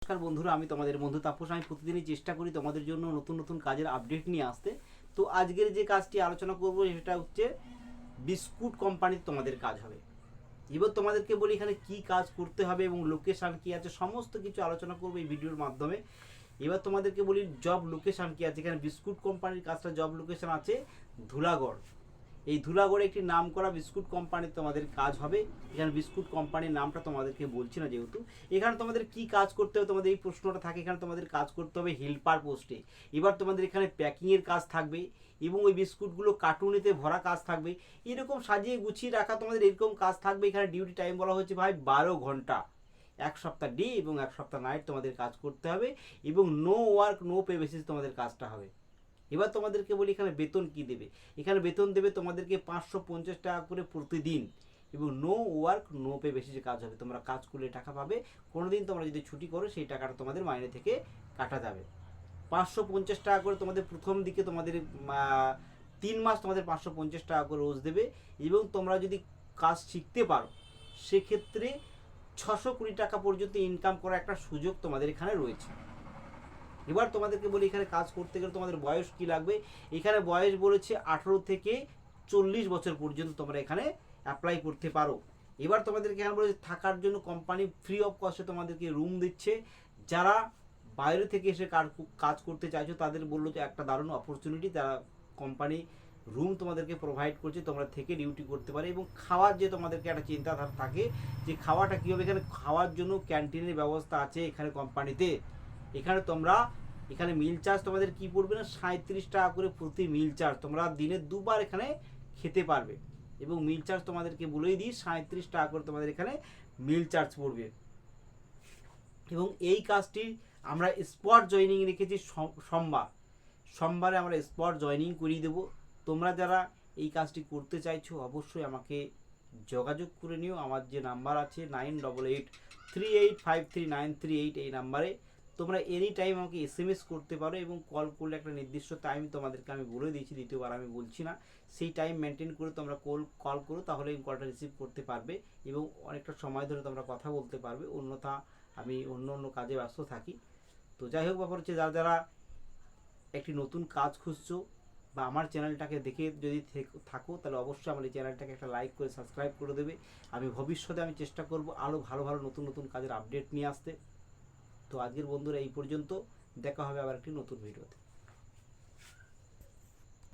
নমস্কার বন্ধুরা, আমি তোমাদের বন্ধু তাপস। আমি প্রতিদিনই চেষ্টা করি তোমাদের জন্য নতুন নতুন কাজের আপডেট নিয়ে আসতে। তো আজকের যে কাজটি আলোচনা করব সেটা হচ্ছে বিস্কুট কোম্পানিতে তোমাদের কাজ হবে। এবার তোমাদেরকে বলি এখানে কি কাজ করতে হবে এবং লোকেশান কি আছে, সমস্ত কিছু আলোচনা করবো এই ভিডিওর মাধ্যমে। এবার তোমাদেরকে বলি জব লোকেশান কি আছে। এখানে বিস্কুট কোম্পানির কাজটা জব লোকেশান আছে ধুলাগড়। এই ধুলাগড়ে একটি নাম করা বিস্কুট কোম্পানিতে তোমাদের কাজ হবে। এখানে বিস্কুট কোম্পানির নামটা তোমাদেরকে বলছি না যেহেতু। এখানে তোমাদের কি কাজ করতে হবে, তোমাদের এই প্রশ্নটা থাকে। এখানে তোমাদের কাজ করতে হবে হেল্পার পোস্টে। এবার তোমাদের এখানে প্যাকিংয়ের কাজ থাকবে এবং ওই বিস্কুটগুলো কার্টুনেতে ভরা কাজ থাকবে। এরকম সাজিয়ে গুছিয়ে রাখা তোমাদের এরকম কাজ থাকবে। এখানে ডিউটি টাইম বলা হয়েছে ভাই 12 ঘন্টা, এক সপ্তাহ ডে এবং এক সপ্তাহ নাইট তোমাদের কাজ করতে হবে এবং no work no pay basis তোমাদের কাজটা হবে। এবার তোমাদেরকে বলি এখানে বেতন কি দেবে। এখানে বেতন দেবে তোমাদেরকে 550 টাকা করে প্রতিদিন এবং নো ওয়ার্ক নো পে বেসিসে কাজ হবে। তোমরা কাজ করলে টাকা পাবে, কোনোদিন তোমরা যদি ছুটি করো সেই টাকাটা তোমাদের মাইনে থেকে কাটা যাবে। 550 টাকা করে তোমাদের প্রথম দিকে তোমাদের 3 মাস তোমাদের 550 টাকা করে রোজ দেবে এবং তোমরা যদি কাজ শিখতে পারো সেক্ষেত্রে 620 টাকা পর্যন্ত ইনকাম করার একটা সুযোগ তোমাদের এখানে রয়েছে। এবার তোমাদেরকে বলি এখানে কাজ করতে গেলে তোমাদের বয়স কি লাগবে। এখানে বয়স বলেছে 18 থেকে 40 বছর পর্যন্ত তোমরা এখানে অ্যাপ্লাই করতে পারো। এবার তোমাদেরকে এখানে বলেছে থাকার জন্য কোম্পানি ফ্রি অফ কস্টে তোমাদেরকে রুম দিচ্ছে। যারা বাইরে থেকে এসে কাজ করতে চাইছো তাদের বললো যে একটা দারুণ অপরচুনিটি, তারা কোম্পানি রুম তোমাদেরকে প্রোভাইড করছে, তোমরা থেকে ডিউটি করতে পারে। এবং খাওয়ার যে তোমাদেরকে একটা চিন্তাধারা থাকে যে খাওয়াটা কী হবে, এখানে খাওয়ার জন্য ক্যান্টিনের ব্যবস্থা আছে এখানে কোম্পানিতে। এখানে তোমরা এখানে মিল চার্জ তোমাদের কি পড়বে না 37 টাকা করে প্রতি মিল চার্জ, তোমরা দিনে দুবার এখানে খেতে পারবে। এবং মিল চার্জ তোমাদেরকে বলেই দিই 37 টাকা করে তোমাদের এখানে মিল চার্জ পড়বে। এবং এই কাজটি আমরা স্পট জয়নিং রেখেছি সোমবারে আমরা স্পট জয়নিং করিয়ে দেবো। তোমরা যারা এই কাজটি করতে চাইছো অবশ্যই আমাকে যোগাযোগ করে নিও। আমার যে নাম্বার আছে 9883853938, এই নাম্বারে তোমরা এনি টাইম আমাকে SMS করতে পারো এবং কল করলে একটা নির্দিষ্ট টাইম তোমাদেরকে আমি বলে দিয়েছি, দ্বিতীয়বার আমি বলছি না। সেই টাইম মেনটেন করে তোমরা কল করো, তাহলে এই কলটা রিসিভ করতে পারবে এবং অনেকটা সময় ধরে তোমরা কথা বলতে পারবে। অন্যথা আমি অন্য কাজে ব্যস্ত থাকি। তো যাই হোক, ব্যাপার হচ্ছে যারা একটি নতুন কাজ খুঁজছো বা আমার চ্যানেলটাকে দেখে যদি থাকো তাহলে অবশ্যই আমার এই চ্যানেলটাকে একটা লাইক করে সাবস্ক্রাইব করে দেবে। আমি ভবিষ্যতে চেষ্টা করব আরও ভালো ভালো নতুন কাজের আপডেট নিয়ে আসতে। তো আজকের বন্ধুরা এই পর্যন্ত, দেখা হবে আবার একটি নতুন ভিডিওতে।